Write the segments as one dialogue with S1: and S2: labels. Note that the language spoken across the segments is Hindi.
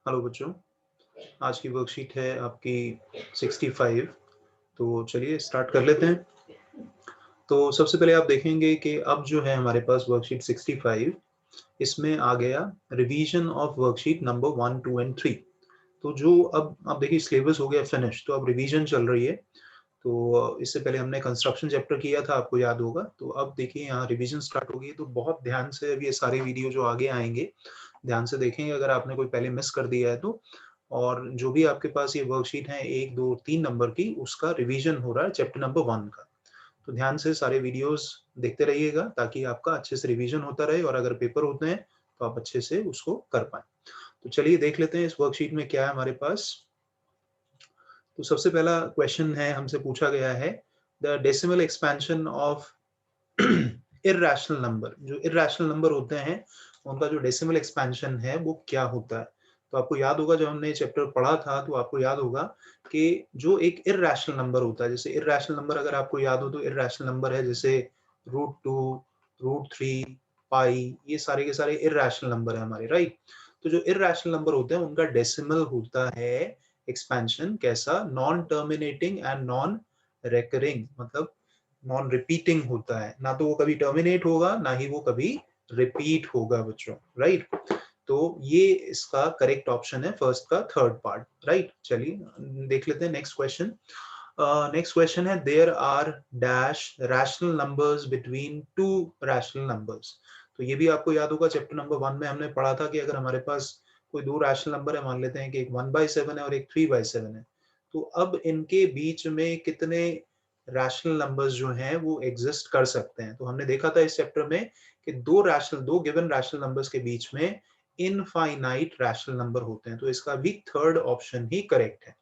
S1: हेलो बच्चों, आज की वर्कशीट है आपकी 65। तो चलिए स्टार्ट कर लेते हैं। तो सबसे पहले आप देखेंगे कि अब जो है हमारे पास वर्कशीट 65, इसमें आ गया revision of worksheet number 1, 2 and 3। तो जो अब आप देखिए सिलेबस हो गया फिनिश, तो अब रिवीजन चल रही है। तो इससे पहले हमने कंस्ट्रक्शन चैप्टर किया था, आपको याद होगा। तो अब देखिए यहाँ रिवीजन स्टार्ट हो गई है, तो बहुत ध्यान से अब ये सारे वीडियो जो आगे आएंगे ध्यान से देखेंगे, अगर आपने कोई पहले मिस कर दिया है तो। और जो भी आपके पास ये वर्कशीट है 1, 2, 3 नंबर की, उसका रिवीजन हो रहा है चैप्टर नंबर 1 का। तो ध्यान से सारे वीडियोस देखते रहिएगा ताकि आपका अच्छे से रिवीजन होता रहे, और अगर पेपर होते हैं तो आप अच्छे से उसको कर पाएं। तो चलिए देख लेते हैं इस वर्कशीट में क्या है हमारे पास। तो सबसे पहला क्वेश्चन है, हमसे पूछा गया है the decimal expansion of irrational number. जो इर्रेशनल नंबर होते हैं उनका जो डेसिमल एक्सपेंशन है वो क्या होता है। तो आपको याद होगा, जब हमने चैप्टर पढ़ा था तो आपको याद होगा कि जो एक इर्रेशनल नंबर होता है, जैसे इर्रेशनल नंबर अगर आपको याद हो तो इर्रेशनल नंबर है जैसे √2, √3, पाई, ये सारे के सारे इर्रेशनल नंबर है हमारे, राइट। तो जो इर्रेशनल नंबर होते हैं उनका डेसिमल होता है एक्सपेंशन कैसा, non terminating and non recurring, मतलब नॉन रिपीटिंग होता है। ना तो वो कभी टर्मिनेट होगा, ना ही वो कभी रिपीट होगा बच्चों, राइट। तो ये इसका करेक्ट ऑप्शन है फर्स्ट का थर्ड पार्ट, राइट। चलिए देख लेते हैं नेक्स्ट क्वेश्चन। नेक्स्ट क्वेश्चन है there are dash rational numbers between two rational numbers. तो ये भी आपको याद होगा, चैप्टर नंबर 1 में हमने पढ़ा था कि अगर हमारे पास कोई दो रैशनल नंबर है, मान लेते हैं कि एक 1/7 है और एक 3/7 है, तो अब इनके बीच में कितने रैशनल नंबर्स जो हैं वो एग्जिस्ट कर सकते हैं। तो हमने देखा था इस चैप्टर में कि दो गिवन रैशनल नंबर्स के बीच में इनफाइनाइट रैशनल नंबर होते हैं। तो इसका भी थर्ड ऑप्शन ही करेक्ट है,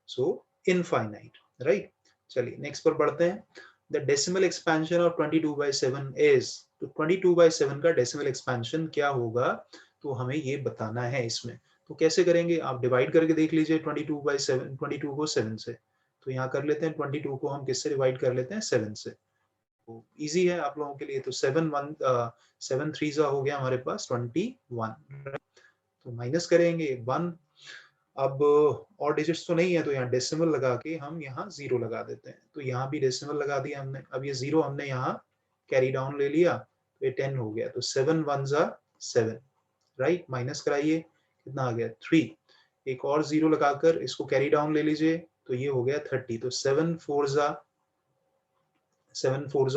S1: सो इनफाइनाइट, राइट। चलिए नेक्स्ट पर बढ़ते हैं। The decimal expansion of 22/7 is. तो 22/7 का डेसिमल एक्सपेंशन क्या होगा, तो हमें ये बताना है इसमें। तो कैसे करेंगे, आप डिवाइड करके देख लीजिए 22/7, 22 को 7 से। तो यहाँ कर लेते हैं 22 को हम किससे डिवाइड कर लेते हैं, 7 से। तो इजी है आप लोगों के लिए। तो 7 3 हो गया हमारे पास 21। तो माइनस करेंगे 1। अब और डिजिट्स तो नहीं है, तो यहाँ डेसिमल लगा के हम यहाँ 0 लगा देते हैं। तो यहाँ भी डेसिमल लगा दिया हमने। अब ये 0 हमने यहाँ कैरी डाउन ले लिया, तो ये 10 हो गया। तो 7 1 7, राइट। माइनस कराइए, कितना आ गया 3। एक और 0 लगाकर इसको कैरी डाउन ले लीजिए, तो ये हो गया 30। तो 7 4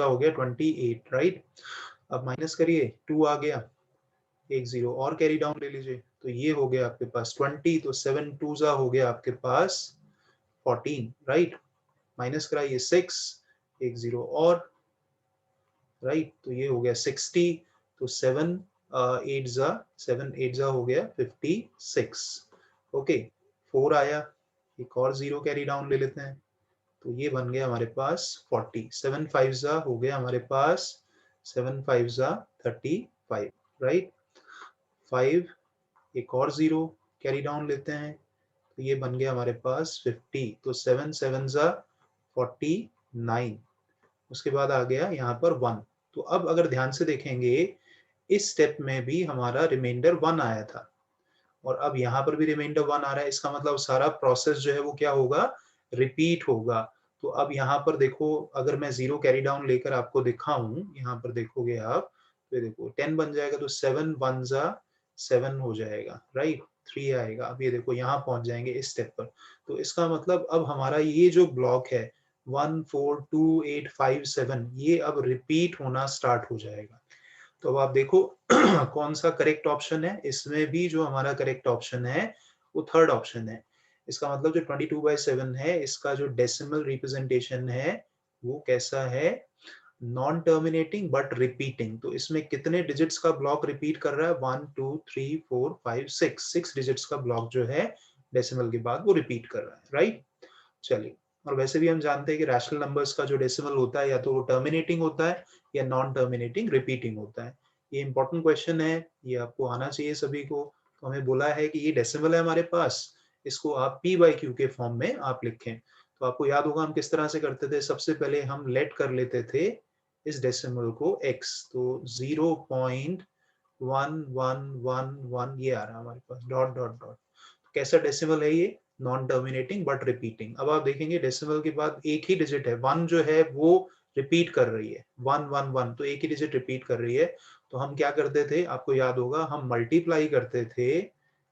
S1: हो गया 28, राइट। अब माइनस करिए, 2 आ गया, एक 0 और कैरी डाउन ले लीजिए, तो ये हो गया आपके पास 20। तो 7 2 हो गया आपके पास 14, राइट। माइनस कराइए 6, एक 0 और, राइट। तो ये हो गया 60। तो 7 8 हो गया 56, ओके। 4 आया, एक और 0 कैरी डाउन ले लेते हैं, तो ये बन गया हमारे पास 40। 7 5 हो गया हमारे पास 7 5 35, राइट। 5, एक और 0 कैरी डाउन लेते हैं, तो ये बन गया हमारे पास 50। तो 7 7 49। उसके बाद आ गया यहाँ पर 1। तो अब अगर ध्यान से देखेंगे, इस स्टेप में भी हमारा रिमाइंडर 1 आया था, और अब यहाँ पर भी रिमाइंडर 1 आ रहा है। इसका मतलब सारा प्रोसेस जो है वो क्या होगा, रिपीट होगा। तो अब यहाँ पर देखो, अगर मैं 0 कैरी डाउन लेकर आपको दिखाऊं, यहाँ पर देखोगे आप, तो देखो 10 बन जाएगा। तो 7 1 7 हो जाएगा, राइट। 3 आएगा। अब ये देखो यहाँ पहुंच जाएंगे इस स्टेप पर। तो इसका मतलब अब हमारा ये जो ब्लॉक है 1 4 2 8 5 7, ये अब रिपीट होना स्टार्ट हो जाएगा। तो अब आप देखो कौन सा करेक्ट ऑप्शन है। इसमें भी जो हमारा करेक्ट ऑप्शन है वो थर्ड ऑप्शन है। इसका मतलब जो 22/7 है, इसका जो डेसिमल रिप्रेजेंटेशन है वो कैसा है, नॉन टर्मिनेटिंग बट रिपीटिंग। तो इसमें कितने डिजिट्स का ब्लॉक रिपीट कर रहा है, 1 2 3 4 5 6 डिजिट्स का ब्लॉक जो है डेसिमल के बाद वो रिपीट कर रहा है, राइट। चलिए, और वैसे भी हम जानते हैं कि रैशनल नंबर्स का जो डेसिमल होता है या तो वो टर्मिनेटिंग होता है या नॉन टर्मिनेटिंग रिपीटिंग होता है। ये इंपॉर्टेंट क्वेश्चन है, ये आपको आना चाहिए सभी को। तो हमें बोला है कि ये डेसिमल है हमारे पास, इसको आप p/q के फॉर्म में आप लिखें। तो आपको याद होगा हम किस तरह से करते थे। सबसे पहले हम लेट कर लेते थे इस डेसिमल को x। तो 1 1 1 1 ये आ रहा है हमारे पास, डॉट डॉट डॉट। कैसा डेसिमल है ये? Non terminating but repeating. अब आप देखेंगे डेसिमल के बाद एक ही डिजिट है, 1 जो है वो रिपीट कर रही है, 1 1 1, तो एक ही डिजिट रिपीट कर रही है। तो हम क्या करते थे, आपको याद होगा, हम मल्टीप्लाई करते थे।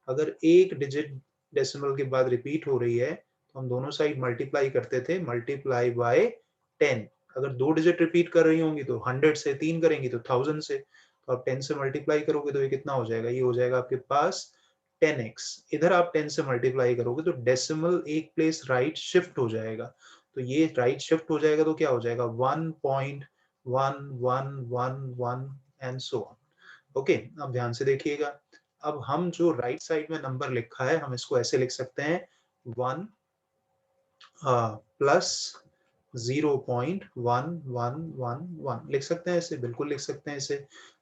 S1: अगर एक डिजिट डेसिमल के बाद रिपीट हो रही है तो हम दोनों साइड मल्टीप्लाई करते थे, मल्टीप्लाई बाय 10। अगर दो डिजिट रिपीट कर रही होंगी तो 100 से, 3 करेंगी तो 1000 से, तो आप 10 से मल्टीप्लाई करोगे तो ये कितना हो जाएगा, ये हो जाएगा आपके पास 10x। इधर आप 10 से मल्टीप्लाई करोगे तो डेसिमल एक प्लेस राइट शिफ्ट हो जाएगा, तो ये राइट शिफ्ट हो जाएगा तो क्या हो जाएगा 1.1111 एंड सो ऑन। ओके, अब ध्यान से देखिएगा। अब हम जो राइट साइड में नंबर लिखा है हम इसको ऐसे लिख सकते हैं, 1 प्लस 0.1111 लिख सकते हैं इसे, बिल्कुल लिख सकते हैं इसे।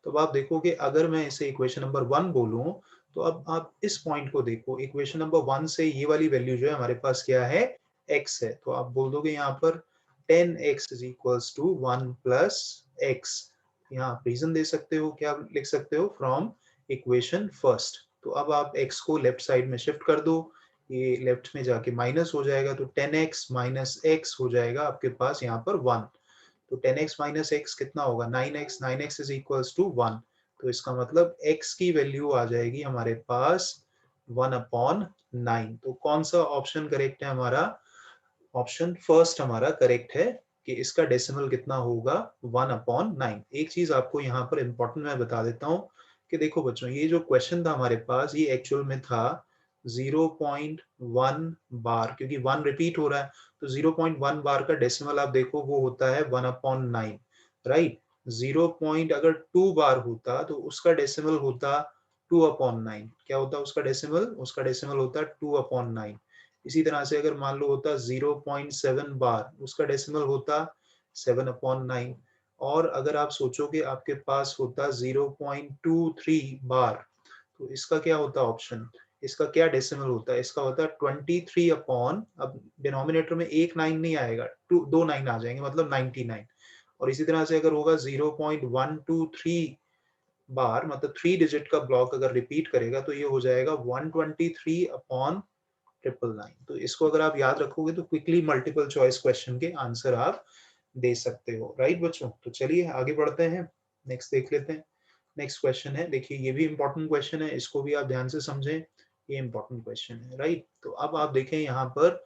S1: तो अब आप देखोगे अगर मैं इसे इक्वेशन नंबर 1 बोलूं तो अब आप इस पॉइंट को देखो, इक्वेशन नंबर 1 से ये वाली वैल्यू जो है हमारे पास क्या है, x है। तो आप बोल दोगे यहाँ पर 10x is equals to 1 plus x। यहाँ आप रीजन दे सकते हो, क्या लिख सकते हो, फ्रॉम इक्वेशन फर्स्ट। तो अब आप x को लेफ्ट साइड में शिफ्ट कर दो, ये लेफ्ट में जाके माइनस हो जाएगा, तो 10x माइनस x हो जाएगा आपके पास यहाँ पर 1। तो 10x माइनस x कितना होगा, 9x, 9x is equals to 1। तो इसका मतलब x की वैल्यू आ जाएगी हमारे पास 1/9। तो कौन सा ऑप्शन करेक्ट है हमारा, ऑप्शन फर्स्ट हमारा करेक्ट है कि इसका डेसिमल कितना होगा 1/9। एक चीज आपको यहाँ पर इंपॉर्टेंट मैं बता देता हूँ कि देखो बच्चों, ये जो क्वेश्चन था हमारे पास ये एक्चुअल में था 0.1 बार, क्योंकि 1 रिपीट हो रहा है तो 0.1 बार का डेसिमल आप देखो वो होता है 1/9, राइट। 0 पॉइंट अगर 2 बार होता तो उसका डेसिमल होता 2/9। क्या होता उसका डेसिमल, उसका डेसिमल होता 2/9। इसी तरह से अगर मान लो होता 0.7 बार, उसका डेसिमल होता 7/9। और अगर आप सोचोगे आपके पास होता 0.23 बार, तो इसका क्या होता ऑप्शन, इसका क्या डेसिमल होता है, इसका होता है 23 अपॉन, अब डिनोमिनेटर में एक 9 नहीं आएगा, दो 9 आ जाएंगे, मतलब 99। और इसी तरह से अगर होगा 0.123 बार, मतलब 3 डिजिट का ब्लॉक अगर रिपीट करेगा तो ये हो जाएगा 123 अपॉन 999। तो इसको अगर आप याद रखोगे तो क्विकली मल्टीपल चॉइस क्वेश्चन के आंसर आप दे सकते हो, राइट बच्चों। तो चलिए आगे बढ़ते हैं, नेक्स्ट देख लेते हैं। नेक्स्ट क्वेश्चन है, देखिए ये भी इंपॉर्टेंट क्वेश्चन है, इसको भी आप ध्यान से समझें, ये इंपॉर्टेंट क्वेश्चन है, राइट। तो अब आप देखें यहाँ पर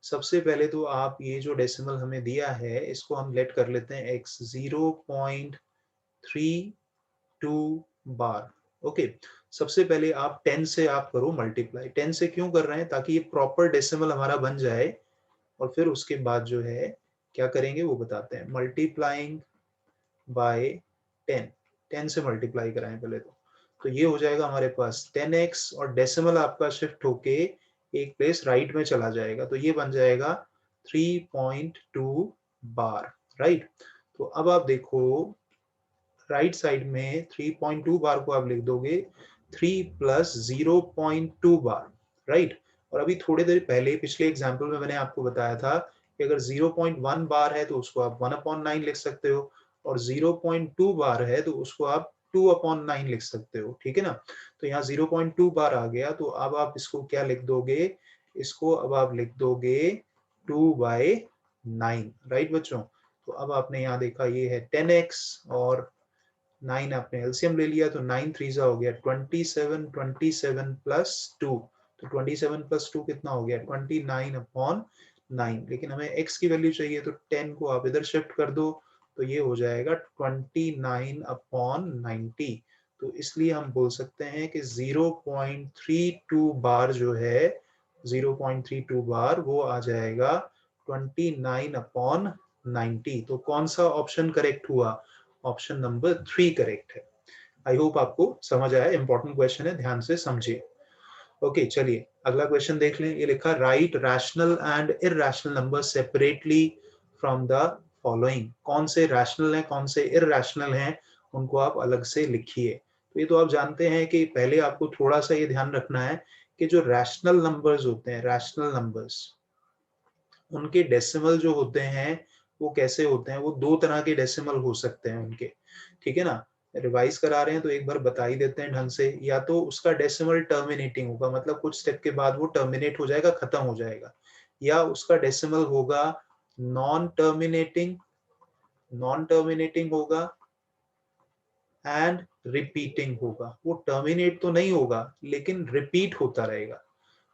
S1: सबसे पहले तो आप ये जो डेसिमल हमें दिया है इसको हम लेट कर लेते हैं x, 0.32 बार। ओके, सबसे पहले आप 10 से आप करो मल्टीप्लाई। 10 से क्यों कर रहे हैं, ताकि ये प्रॉपर डेसिमल हमारा बन जाए, और फिर उसके बाद जो है क्या करेंगे वो बताते हैं, मल्टीप्लाइंग बाय 10। 10 से मल्टीप्लाई कराएं पहले तो ये हो जाएगा हमारे पास 10x, और डेसिमल आपका शिफ्ट होके एक प्लेस राइट में चला जाएगा, तो ये बन जाएगा 3.2 बार, राइट। तो अब आप देखो राइट साइड में 3.2 बार को आप लिख दोगे 3 प्लस 0.2 बार, राइट। और अभी थोड़ी देर पहले पिछले एग्जाम्पल में मैंने आपको बताया था कि अगर 0.1 बार है तो उसको आप 1/9 लिख सकते हो, और 0.2 बार है तो उसको आप 2/9 लिख सकते हो, ठीक है ना। तो यहाँ 0.2 बार आ गया, तो अब आप इसको क्या लिख दोगे, इसको अब आप लिख दोगे 2/9, राइट बच्चों। तो अब आपने यहाँ देखा ये है 10x, और 9 आपने एलसीएम ले लिया तो 9 3 हो गया 27, 27 प्लस 2, तो 27 प्लस 2 कितना हो गया 29/9। लेकिन हमें x की वैल्यू चाहिए तो 10 को आप इधर शिफ्ट कर दो, तो ये हो जाएगा 29/90। तो इसलिए हम बोल सकते हैं कि 0.32 बार जो है, 0.32 बार वो आ जाएगा 29/90। तो कौन सा ऑप्शन करेक्ट हुआ, ऑप्शन नंबर 3 करेक्ट है। आई होप आपको समझ आया, इंपॉर्टेंट क्वेश्चन है, ध्यान से समझिए। ओके चलिए अगला क्वेश्चन देख लें। ये लिखा right rational and irrational number separately from the following. कौन से रैशनल हैं कौन से इरैशनल हैं उनको आप अलग से लिखिए। तो ये तो आप जानते हैं कि पहले आपको थोड़ा सा ये ध्यान रखना है कि जो रैशनल नंबर्स होते हैं, रैशनल नंबर्स, उनके डेसिमल जो होते हैं वो कैसे होते हैं, वो दो तरह के डेसिमल हो सकते हैं उनके, ठीक है ना। रिवाइज करा रहे हैं तो एक बार बता ही देते हैं ढंग से। या तो उसका डेसिमल टर्मिनेटिंग होगा, मतलब कुछ स्टेप के बाद वो टर्मिनेट हो जाएगा, खत्म हो जाएगा, या उसका डेसिमल होगा नॉन टर्मिनेटिंग, नॉन टर्मिनेटिंग होगा एंड रिपीटिंग होगा। वो टर्मिनेट तो नहीं होगा लेकिन रिपीट होता रहेगा।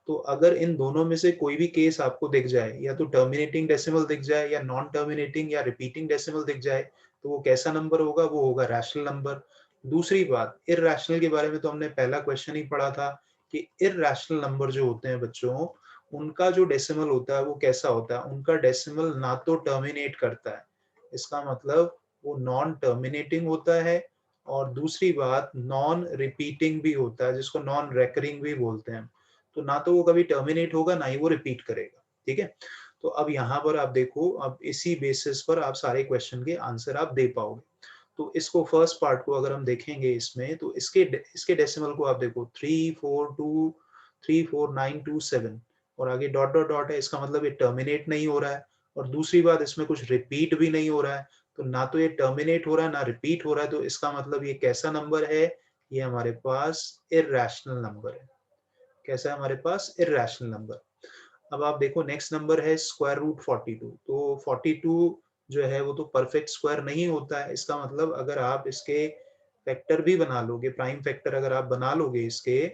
S1: तो अगर इन दोनों में से कोई भी केस आपको दिख जाए, या तो टर्मिनेटिंग डेसिमल दिख जाए या नॉन टर्मिनेटिंग या रिपीटिंग डेसिमल दिख जाए, तो वो कैसा नंबर होगा? वो होगा रैशनल नंबर। दूसरी बात, इररैशनल के बारे में तो हमने पहला क्वेश्चन ही पढ़ा था कि इररैशनल नंबर जो होते हैं बच्चों, उनका जो डेसिमल होता है वो कैसा होता है? उनका डेसिमल ना तो टर्मिनेट करता है, इसका मतलब वो नॉन टर्मिनेटिंग होता है, और दूसरी बात नॉन रिपीटिंग भी होता है, जिसको नॉन रेकरिंग भी बोलते हैं। तो ना तो वो कभी टर्मिनेट होगा, ना ही वो रिपीट करेगा। ठीक है, तो अब यहाँ पर आप देखो, अब इसी बेसिस पर आप सारे क्वेश्चन के आंसर आप दे पाओगे। तो इसको फर्स्ट पार्ट को अगर हम देखेंगे इसमें, तो इसके डेसिमल को आप देखो 3423492 और आगे डॉट डॉट डॉट है, इसका मतलब ये टर्मिनेट नहीं हो रहा है। और दूसरी बात, इसमें कुछ रिपीट भी नहीं हो रहा है, तो ना तो ये टर्मिनेट हो रहा है ना रिपीट हो रहा है, तो इसका मतलब ये कैसा नंबर है? ये हमारे पास इररैशनल नंबर है। कैसा है हमारे पास? Irrational number. अब आप देखो नेक्स्ट नंबर है स्क्वायर रूट 42। तो 42 जो है वो तो परफेक्ट स्क्वायर नहीं होता है, इसका मतलब अगर आप इसके फैक्टर भी बना लोगे, प्राइम फैक्टर अगर आप बना लोगे इसके,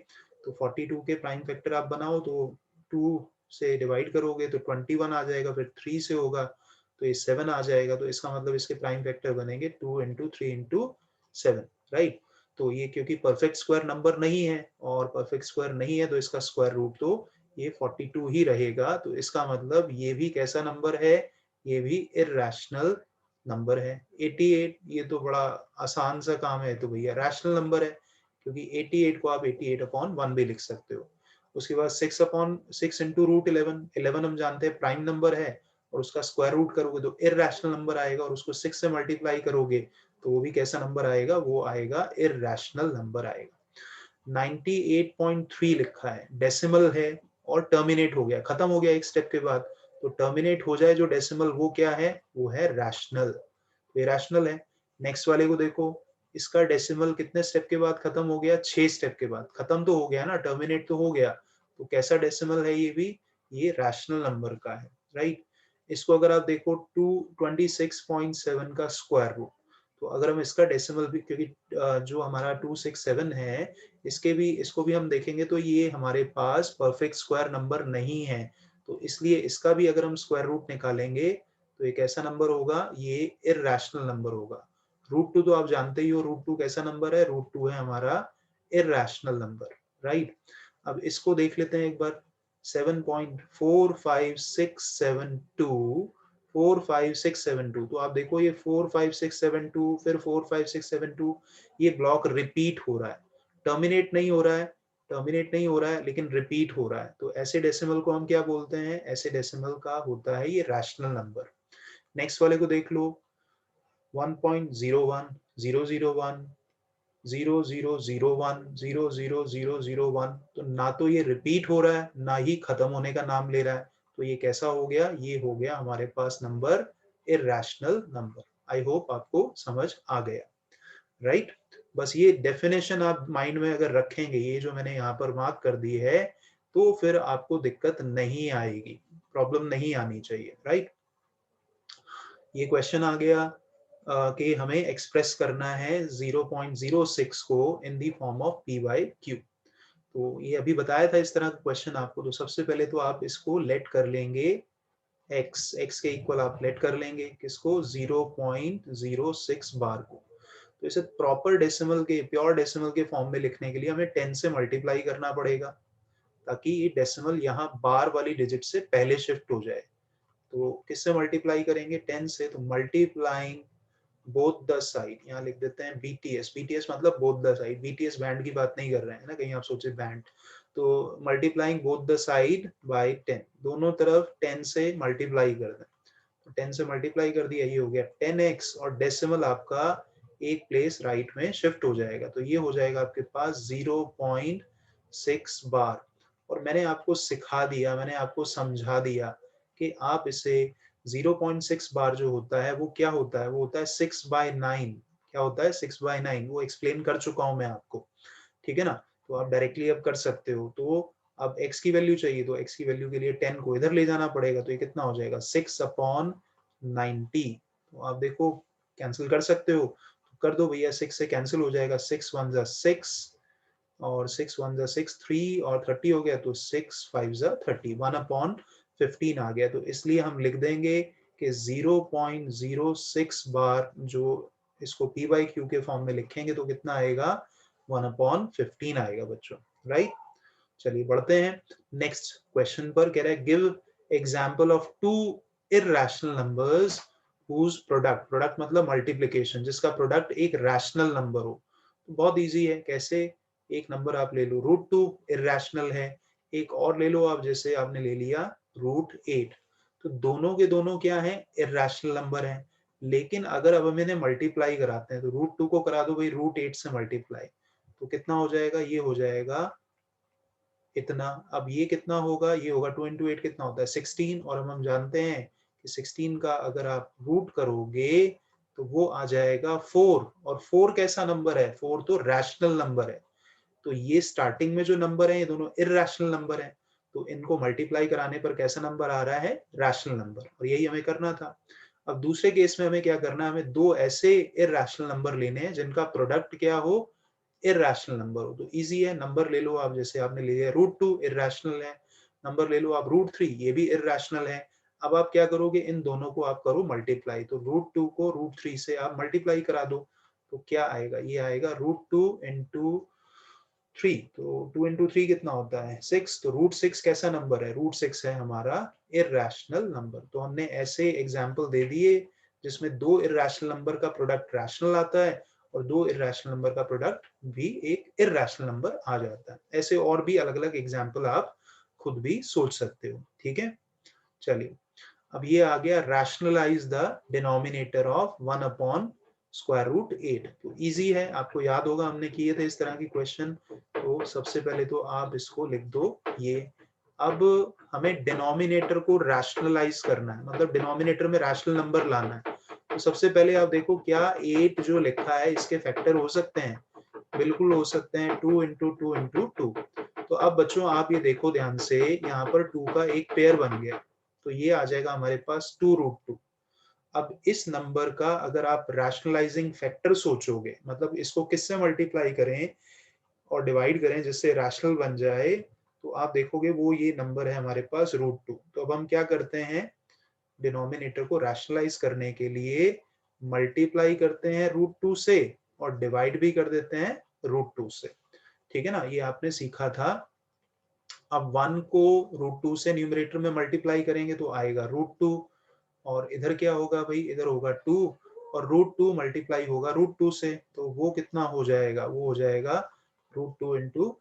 S1: तो 42 के प्राइम फैक्टर आप बनाओ तो 2 से डिवाइड करोगे तो 21 आ जाएगा, फिर 3 से होगा तो ये 7 आ जाएगा। तो इसका मतलब इसके प्राइम फैक्टर बनेंगे 2 इंटू 3 इंटू 7, राइट। तो ये क्योंकि परफेक्ट स्क्वायर नंबर नहीं है, और परफेक्ट स्क्वायर नहीं है तो इसका स्क्वायर रूट तो ये 42 ही रहेगा। तो इसका मतलब ये भी कैसा नंबर है? ये भी इररैशनल नंबर है। 88, ये तो बड़ा आसान सा काम है, तो भैया रैशनल नंबर है, क्योंकि 88 को आप 88/1 भी लिख सकते हो। उसके बाद 6/6 इंटू रूट 11, 11 हम जानते हैं प्राइम नंबर है, और उसका स्क्वायर रूट करोगे तो इररैशनल नंबर आएगा, और उसको 6 से मल्टीप्लाई करोगे तो वो भी कैसा नंबर आएगा? वो आएगा इररैशनल नंबर आएगा। 98.3 लिखा है, डेसिमल है और टर्मिनेट हो गया, खत्म हो गया एक स्टेप के बाद। तो टर्मिनेट हो जाए जो डेसिमल, वो क्या है? वो है रैशनल। ये रैशनल है। नेक्स्ट वाले को देखो, इसका डेसिमल कितने स्टेप के बाद खत्म हो गया? 6 स्टेप के बाद। खत्म तो हो गया ना, टर्मिनेट तो हो गया। तो कैसा डेसिमल है ये भी? ये रैशनल नंबर का है, राइट। इसको अगर आप देखो 226.7 का स्क्वायर रूट, तो अगर हम इसका डेसिमल भी, क्योंकि जो हमारा 267 है, इसको भी हम देखेंगे तो ये हमारे पास परफेक्ट स्क्वायर नंबर नहीं है, तो इसलिए इसका भी अगर हम स्क्वायर रूट निकालेंगे तो एक ऐसा नंबर होगा, ये इररैशनल नंबर होगा। √2 तो आप जानते ही हो, √2 कैसा नंबर है? √2 है हमारा इररैशनल नंबर, राइट। अब इसको देख लेते हैं एक बार, 7.45672, 45672। तो आप देखो ये 45672, फिर 45672, ये ब्लॉक रिपीट हो रहा है, टर्मिनेट नहीं हो रहा है, टर्मिनेट नहीं हो रहा है लेकिन रिपीट हो रहा है। तो ऐसे डेसिमल को हम क्या बोलते हैं? ऐसे डेसिमल का होता है ये रैशनल नंबर। नेक्स्ट वाले को देख लो, 1.01, 001, 0001, 00001। तो ना तो ये रिपीट हो रहा है, ना ही खत्म होने का नाम ले रहा है। तो ये कैसा हो गया? ये हो गया हमारे पास number irrational number. I hope आपको समझ आ गया, राइट। बस ये डेफिनेशन आप माइंड में अगर रखेंगे, ये जो मैंने यहाँ पर मार्क कर दी है, तो फिर आपको दिक्कत नहीं आएगी, प्रॉब्लम नहीं आनी चाहिए, राइट। ये क्वेश्चन आ गया कि हमें एक्सप्रेस करना है 0.06 को इन दी फॉर्म ऑफ p/q। तो ये अभी बताया था इस तरह का क्वेश्चन आपको। तो सबसे पहले तो आप इसको लेट कर लेंगे x के इक्वल आप लेट कर लेंगे किसको? 0.06 बार को। तो इसे प्रॉपर डेसिमल के, प्योर डेसिमल के फॉर्म में लिखने के लिए हमें 10 से मल्टीप्लाई करना पड़ेगा, ताकि ये डेसिमल यहाँ बार वाली डिजिट से पहले शिफ्ट हो जाए। तो किससे मल्टीप्लाई करेंगे? 10 से। तो मल्टीप्लाइंग बोथ द साइड, यहाँ लिख देते हैं BTS। BTS मतलब both the side, BTS band की बात नहीं कर रहे हैं ना, कहीं आप सोचे बैंड। तो multiplying both the side by 10, दोनों तरफ 10 से मल्टीप्लाई कर दें। तो 10 से मल्टीप्लाई कर दिया, ये हो गया 10x, और डेसिमल आपका एक प्लेस राइट में शिफ्ट हो जाएगा। तो ये हो जाएगा आपके पास 0.6 बार। और मैंने आपको सिखा दिया, मैंने आपको समझा दिया कि आप इसे 0.6 बार जो होता है वो क्या होता है? वो होता है 6/9। क्या होता है 6/9, वो एक्सप्लेन कर चुका हूं मैं आपको, ठीक है ना। तो आप डायरेक्टली अब कर सकते हो। तो अब x की वैल्यू चाहिए, तो x की वैल्यू के लिए 10 को इधर ले जाना पड़ेगा, तो ये कितना हो जाएगा 6/90। तो आप देखो कैंसिल कर सकते हो, तो कर दो भैया, 6 से कैंसिल हो जाएगा, 6 1 जा 6 और 6 1 जा 6, 3 और 30 हो गया, तो 6 5 जा 30, 1/15 आ गया। तो इसलिए हम लिख देंगे कि 0.06 बार जो इसको p बाई क्यू के फॉर्म में लिखेंगे तो कितना आएगा 1/15 आएगा बच्चों, राइट। चलिए बढ़ते हैं नेक्स्ट क्वेश्चन पर। कह रहा है give example of two irrational numbers whose product, product मतलब मल्टीप्लिकेशन, जिसका प्रोडक्ट एक रैशनल नंबर हो। तो बहुत इजी है, कैसे, एक नंबर आप ले लो √2 इररेशनल है, एक और ले लो आप, जैसे आपने ले लिया √8, तो दोनों के दोनों क्या है इररेशनल नंबर है। लेकिन अगर अब हम इन्हें मल्टीप्लाई कराते हैं, तो √2 को करा दो भाई √8 से मल्टीप्लाई, तो कितना हो जाएगा, ये हो जाएगा इतना। अब ये कितना होगा, ये होगा 2 into 8 कितना होता है 16, और हम जानते हैं कि 16 का अगर आप रूट करोगे तो वो आ जाएगा 4, और 4 कैसा नंबर है, 4 तो रैशनल नंबर है। तो ये स्टार्टिंग में जो नंबर है ये दोनों इररेशनल नंबर है, तो इनको मल्टीप्लाई कराने पर कैसा नंबर आ रहा है, रैशनल नंबर, और यही हमें करना था। अब दूसरे केस में हमें क्या करना है, हमें दो ऐसे इररेशनल नंबर लेने हैं जिनका प्रोडक्ट क्या हो, इररेशनल नंबर हो। तो इजी है, नंबर ले लो आप, जैसे आपने ले लिया √2 इररेशनल है, नंबर ले लो आप √3, ये भी इररेशनल है। अब आप क्या करोगे, इन दोनों को आप करो मल्टीप्लाई, तो √2 को √3 से आप मल्टीप्लाई करा दो, तो क्या आएगा, ये आएगा √2 into 3, तो 2 into 3 कितना होता है 6, तो √6 कैसा नंबर है, √6 है हमारा इररेशनल नंबर। तो हमने ऐसे एग्जाम्पल दे दिए जिसमें दो इररेशनल नंबर का प्रोडक्ट रैशनल आता है और दो इररेशनल नंबर का प्रोडक्ट भी एक इररेशनल नंबर आ जाता है। ऐसे और भी अलग अलग एग्जाम्पल आप खुद भी सोच सकते हो, ठीक है। चलिए अब ये आ गया रैशनलाइज द डिनोमिनेटर ऑफ 1/√8। तो इजी है, आपको याद होगा हमने किए थे इस तरह की क्वेश्चन। तो सबसे पहले तो आप इसको लिख दो ये। अब हमें डिनोमिनेटर को रैशनलाइज करना है, मतलब डिनोमिनेटर में रैशनल नंबर लाना है। तो सबसे पहले आप देखो क्या 8 जो लिखा है इसके फैक्टर हो सकते हैं, बिल्कुल हो सकते हैं, 2 into 2 into 2। तो अब बच्चों आप ये देखो ध्यान से, यहाँ पर 2 का एक पेयर बन गया, तो ये आ जाएगा हमारे पास 2√2। अब इस नंबर का अगर आप रैशनलाइजिंग फैक्टर सोचोगे, मतलब इसको किससे मल्टीप्लाई करें और डिवाइड करें जिससे रैशनल बन जाए, तो आप देखोगे वो ये नंबर है हमारे पास √2। तो अब हम क्या करते हैं, डिनोमिनेटर को रैशनलाइज करने के लिए मल्टीप्लाई करते हैं √2 से और डिवाइड भी कर देते हैं √2 से, ठीक है ना, ये आपने सीखा था। अब 1 को √2 से न्यूमरेटर में मल्टीप्लाई करेंगे तो आएगा √2, और इधर क्या होगा भाई, इधर होगा 2, और √2 मल्टीप्लाई होगा √2 से, तो वो कितना हो जाएगा, वो हो जाएगा √2 into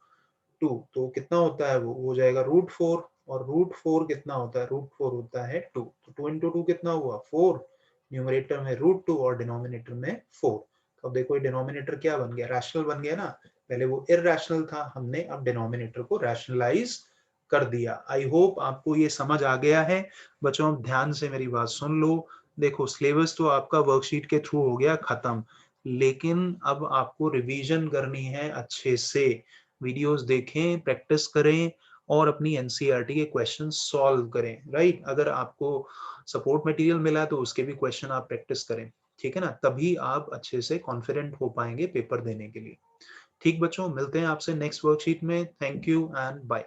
S1: 2, तो कितना होता है वो हो जाएगा √4, और √4 कितना होता है, √4 होता है 2, तो 2 into 2 कितना हुआ 4, न्यूमरेटर में √2 और डिनोमिनेटर में 4। तो अब देखो ये डिनोमिनेटर क्या बन गया, रैशनल बन गया ना, पहले वो इररेशनल था, हमने अब डिनोमिनेटर को रैशनलाइज कर दिया। आई होप आपको ये समझ आ गया है बच्चों। ध्यान से मेरी बात सुन लो, देखो सिलेबस तो आपका वर्कशीट के थ्रू हो गया खत्म, लेकिन अब आपको रिवीजन करनी है अच्छे से, वीडियोस देखें, प्रैक्टिस करें और अपनी एनसीईआरटी के क्वेश्चन सॉल्व करें, राइट। अगर आपको सपोर्ट मटेरियल मिला तो उसके भी क्वेश्चन आप प्रैक्टिस करें, ठीक है ना, तभी आप अच्छे से कॉन्फिडेंट हो पाएंगे पेपर देने के लिए। ठीक बच्चों, मिलते हैं आपसे नेक्स्ट वर्कशीट में। Thank you and bye.